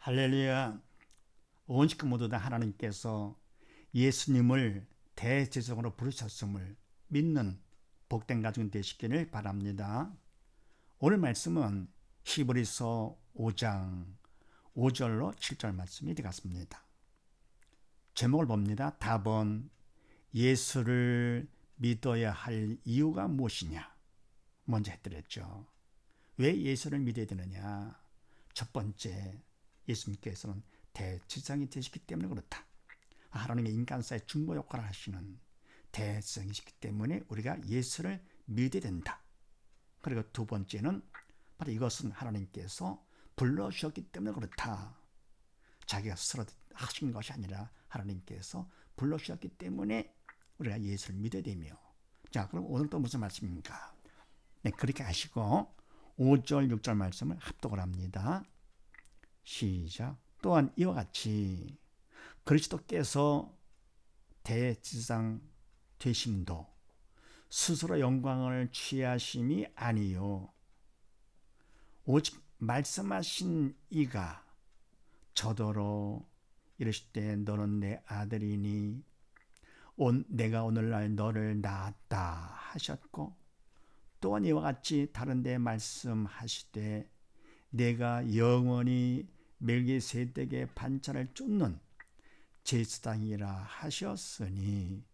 할렐루야. 온 식구 모두 다 하나님께서 예수님을 대제사장으로 부르셨음을 믿는 복된 가정 되시기를 바랍니다. 오늘 말씀은 히브리서 5장 5절로 7절 말씀이 되겠습니다. 제목을 봅니다. 답은 예수를 믿어야 할 이유가 무엇이냐? 먼저 해드렸죠. 왜 예수를 믿어야 되느냐? 첫 번째, 예수님께서는 대제사장이 되시기 때문에 그렇다. 하나님의 인간사의 중보 역할을 하시는 대제사장이시기 때문에 우리가 예수를 믿어야 된다. 그리고 두 번째는 바로 이것은 하나님께서 불러주셨기 때문에 그렇다. 자기가 스스로 하신 것이 아니라 하나님께서 불러주셨기 때문에 우리가 예수를 믿어야 되며. 자, 그럼 오늘 또 무슨 말씀입니까? 네, 그렇게 하시고 5절, 6절 말씀을 합독을 합니다. 시작. 또한 이와 같이 그리스도께서 대제사장 되심도 스스로 영광을 취하심이 아니요 오직 말씀하신 이가 저더러 이르실 때 너는 내 아들이니 내가 오늘날 너를 낳았다 하셨고, 또한 이와 같이 다른 데 말씀하시되 내가 영원히 멜기세덱의 반차를 쫓는 제사장이라 하셨으니.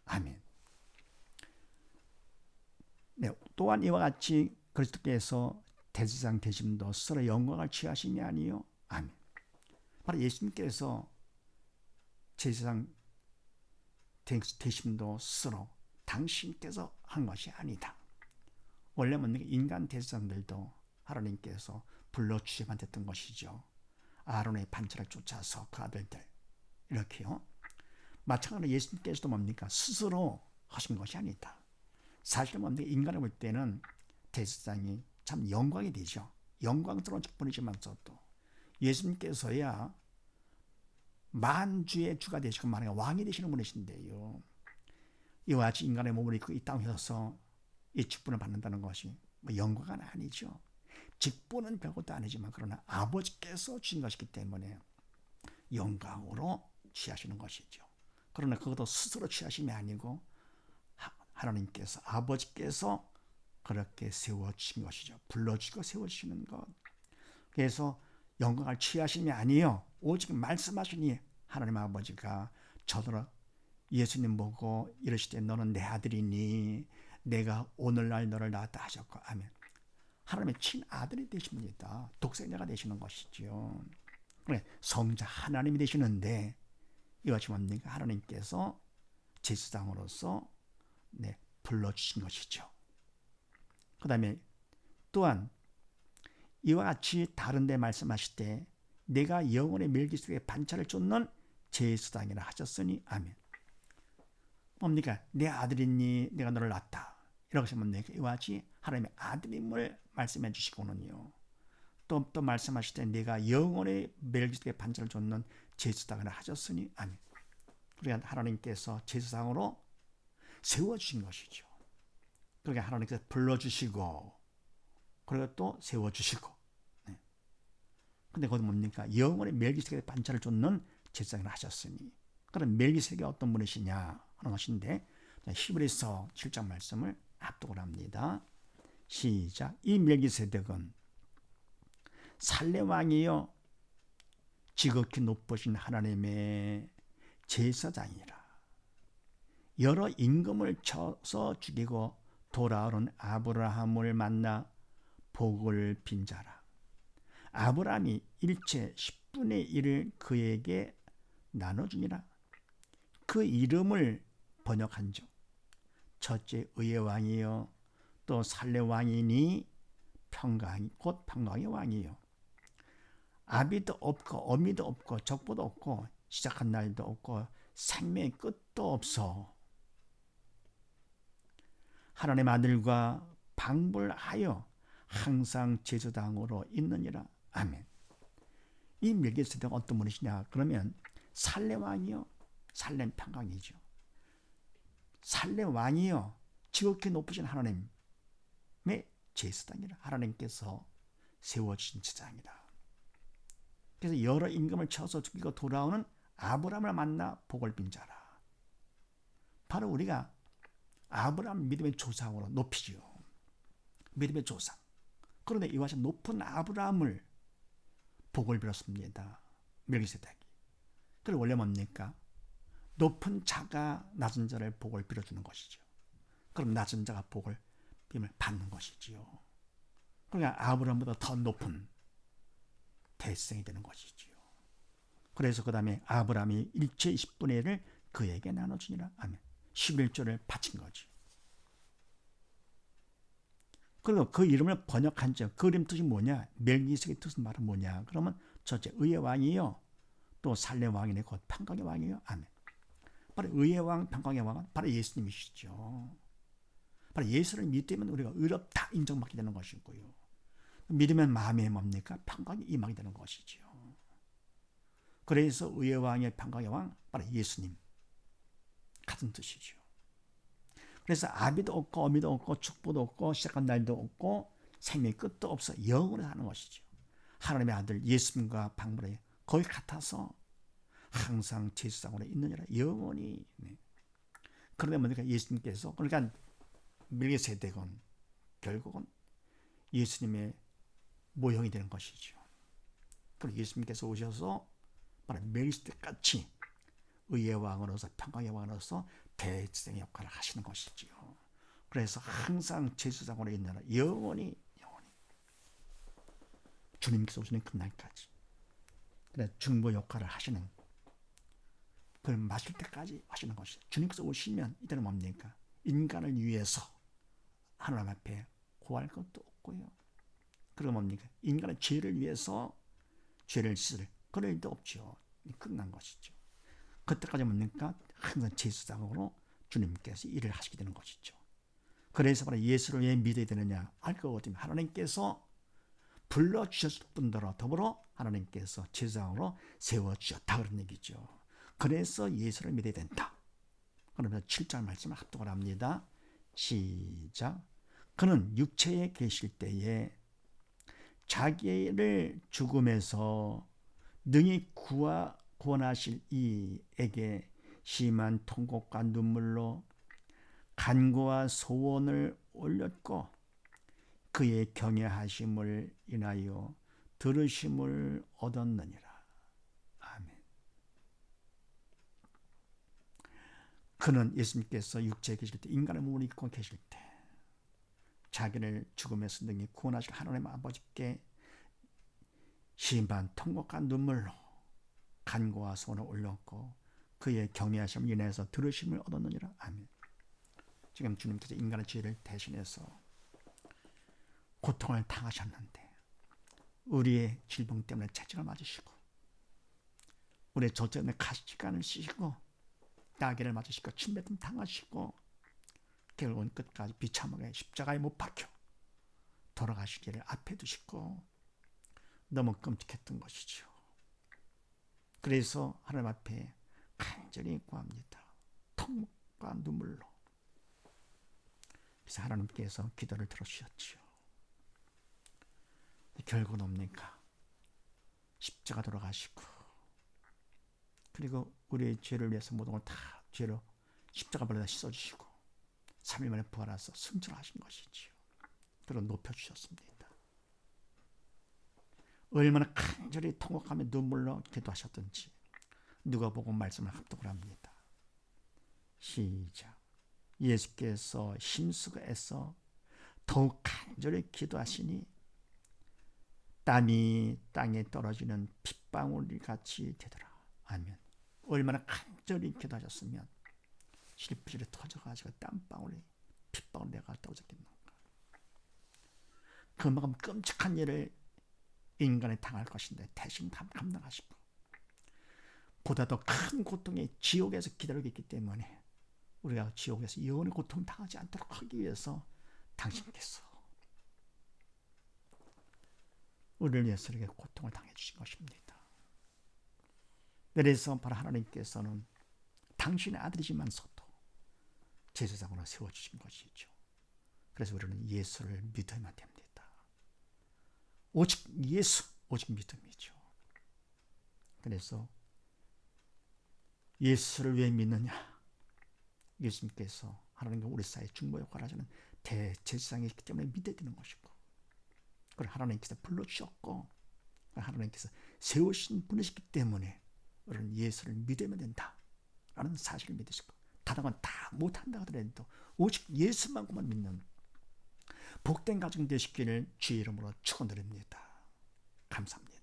아멘. 네, 또한 이와 같이 그리스도께서 대제사장 되심도 스스로 영광을 취하심이 아니요. 아멘. 바로 예수님께서 제사장 되심도 스스로 당신께서 한 것이 아니다. 원래는 인간 대제사장들도 하나님께서 불러주셔야만 됐던 것이죠. 아론의 반차를 쫓아서 그 아들들 이렇게요. 마찬가지로 예수님께서도 뭡니까? 스스로 하신 것이 아니다. 사실 뭡니까? 인간을 볼 때는 대제사장이 참 영광이 되죠. 영광스러운 직분이지만서도 예수님께서야 만주의 주가 되시고 만약에 왕이 되시는 분이신데요. 이와 같이 인간의 몸을 입고 이 땅에 서서 이 직분을 받는다는 것이 영광은 아니죠. 직분은 별것도 아니지만 그러나 아버지께서 주신 것이기 때문에 영광으로 취하시는 것이죠. 그러나 그것도 스스로 취하심이 아니고 하나님께서 아버지께서 그렇게 세워주신 것이죠. 불러주고 세워주시는 것. 그래서 영광을 취하심이 아니요 오직 말씀하시니 하나님 아버지가 저더러 예수님 보고 이르시되 너는 내 아들이니 내가 오늘날 너를 낳았다 하셨고. 아멘. 하나님의 친아들이 되십니다. 독생자가 되시는 것이죠. 그래, 성자 하나님이 되시는데 이것이 뭡니까? 하나님께서 제사장으로서 불러주신 것이죠. 그 다음에 또한 이와 같이 다른 데 말씀하실 때 내가 영원의 멜기세덱의 반차를 쫓는 제사장이라 하셨으니. 아멘. 뭡니까? 내 아들이니 내가 너를 낳았다. 이렇게 하면 뭡니까? 이와 같이 하나님의 아들임을 말씀해 주시고는요. 또 말씀하실 때 내가 영원의 멜기세덱의 반차를 쫓는 제사장이라 하셨으니. 아멘. 그러니까 하나님께서 제사장으로 세워주신 것이죠. 그러니까 하나님께서 불러주시고 그리고 또 세워주시고. 근데 거기 뭡니까? 영원의 멜기세덱의 반차를 쫓는 제사장을 하셨으니. 그럼 멜기세덱이 어떤 분이시냐 하는 것인데 히브리서 7장 말씀을 합독을 합니다. 시작. 이 멜기세덱은 살렘 왕이요 지극히 높으신 하나님의 제사장이라. 여러 임금을 쳐서 죽이고 돌아오는 아브라함을 만나 복을 빈 자라. 아브라함이 일체 10분의 1을 그에게 나눠주니라. 그 이름을 번역한 즉 첫째 의의 왕이요 또 살렘 왕이니 곧 평강의 왕이요. 아비도 없고 어미도 없고 적보도 없고 시작한 날도 없고 생명의 끝도 없어. 하나님 아들과 방불하여 항상 제사장으로 있느니라. 아멘. 이 멜기세덱은 어떤 분이시냐? 그러면 살렘 왕이요, 살렘 평강이죠. 살렘 왕이요, 지극히 높으신 하나님의 제사장이라. 하나님께서 세워주신 제사장이다. 그래서 여러 임금을 쳐서 죽이고 돌아오는 아브라함을 만나 복을 빈 자라. 바로 우리가 아브라함 믿음의 조상으로 높이죠. 믿음의 조상. 그런데 이와 같이 높은 아브라함을 복을 빌었습니다. 멜기세덱이. 그리고 원래 뭡니까? 높은 자가 낮은 자를 복을 빌어주는 것이죠. 그럼 낮은 자가 복을 빔을 받는 것이지요. 그러니까 아브라함보다 더 높은 대생이 되는 것이지요. 그래서 그 다음에 아브라함이 일체 20분의 1을 그에게 나눠주니라. 아멘. 11조를 바친 거지. 그리고 그 이름을 번역한 적, 그 이름 뜻이 뭐냐? 멜기세덱의 뜻은 말은 뭐냐? 그러면 첫째 의의 왕이요, 또 살렘 왕이네, 곧 평강의 왕이요. 아멘. 바로 의의 왕, 평강의 왕은 바로 예수님이시죠. 바로 예수를 믿으면 우리가 의롭다 인정받게 되는 것이고요. 믿으면 마음에 뭡니까? 평강이 임하게 되는 것이죠. 그래서 의의 왕의 평강의 왕, 바로 예수님 같은 뜻이죠. 그래서 아비도 없고 어미도 없고 축복도 없고 시작한 날도 없고 생명의 끝도 없어 영원히 사는 것이죠. 하나님의 아들 예수님과 방문에 거의 같아서 항상 제사장으로 있느니라 영원히. 네. 그런데 뭡니까? 예수님께서, 그러니까 멜기세덱은 결국은 예수님의 모형이 되는 것이죠. 그리고 예수님께서 오셔서 바로 멜기세덱 같이 의의 왕으로서 평강의 왕으로서 대제사장의 역할을 하시는 것이지요. 그래서 항상 제사장으로 있느라 영원히 주님께서 오시는 그날까지 중보 역할을 하시는, 그걸 마실 때까지 하시는 것이죠. 주님께서 오시면 이때는 뭡니까? 인간을 위해서 하나님 앞에 구할 것도 없고요. 그리고 뭡니까? 인간의 죄를 위해서 죄를 씻을 그럴 일도 없죠. 끝난 것이죠. 그때까지 뭡니까? 항상 제사장으로 주님께서 일을 하시게 되는 것이죠. 그래서 바로 예수를 왜 믿어야 되느냐? 알 것 같으면 하나님께서 불러주셨을 뿐더러 더불어 하나님께서 제사장으로 세워주셨다 그런 얘기죠. 그래서 예수를 믿어야 된다. 그러면서 7절 말씀을 합독을 합니다. 시작. 그는 육체에 계실 때에 자기를 죽음에서 능히 구원하실 이에게 심한 통곡과 눈물로 간구와 소원을 올렸고 그의 경외하심을 인하여 들으심을 얻었느니라. 아멘. 그는 예수님께서 육체에 계실 때, 인간의 몸을 입고 계실 때 자기를 죽음에서 능히 구원하실 하나님 아버지께 심한 통곡과 눈물로 간구와 소원을 올렸고 그의 경외하심을 인해서 들으심을 얻었느니라. 아멘. 지금 주님께서 인간의 죄를 대신해서 고통을 당하셨는데 우리의 질병 때문에 채찍을 맞으시고 우리의 저 때문에 가시관을 씌시고 나귀를 맞으시고 침뱉음 당하시고 결국은 끝까지 비참하게 십자가에 못 박혀 돌아가시기를 앞에 두시고 너무 끔찍했던 것이죠. 그래서 하나님 앞에 간절히 구합니다. 통곡과 눈물로. 그래서 하나님께서 기도를 들어주셨지요. 결국은 뭡니까? 십자가 돌아가시고 그리고 우리의 죄를 위해서 모든 걸 다 죄로 십자가 발에다 씻어주시고 3일 만에 부활하셔서 승천하신 것이지요. 그리고 높여주셨습니다. 얼마나 간절히 통곡하며 눈물로 기도하셨던지 누가복음 말씀을 합독을 합니다. 시작. 예수께서 힘쓰고 애써 더욱 간절히 기도하시니 땀이 땅에 떨어지는 핏방울 같이 되더라. 아멘. 얼마나 간절히 기도하셨으면 실핏줄이 터져가지고 땀방울이 핏방울 내가 떨어졌겠는가. 그만큼 끔찍한 일을 인간이 당할 것인데 대신 감당하시고 보다 더 큰 고통의 지옥에서 기다리고 있기 때문에 우리가 지옥에서 영원히 고통 당하지 않도록 하기 위해서 당신께서 우리를 위해서 이렇게 고통을 당해 주신 것입니다. 그래서 바로 하나님께서는 당신의 아들이지만서도 제사장으로 세워주신 것이죠. 그래서 우리는 예수를 믿어야만 됩니다. 오직 예수, 오직 믿음이죠. 그래서 예수를 왜 믿느냐? 예수님께서 하나님과 우리 사이에 중보 역할을 하시는 대제사장이 있기 때문에 믿어야 되는 것이고, 그걸 하나님께서 불러주셨고 하나님께서 세우신 분이시기 때문에 우리는 예수를 믿으면 된다라는 사실을 믿으시고, 다른 건 다 못한다 하더라도 오직 예수만큼만 믿는 복된 가정 되시기를 주의 이름으로 축원드립니다. 감사합니다.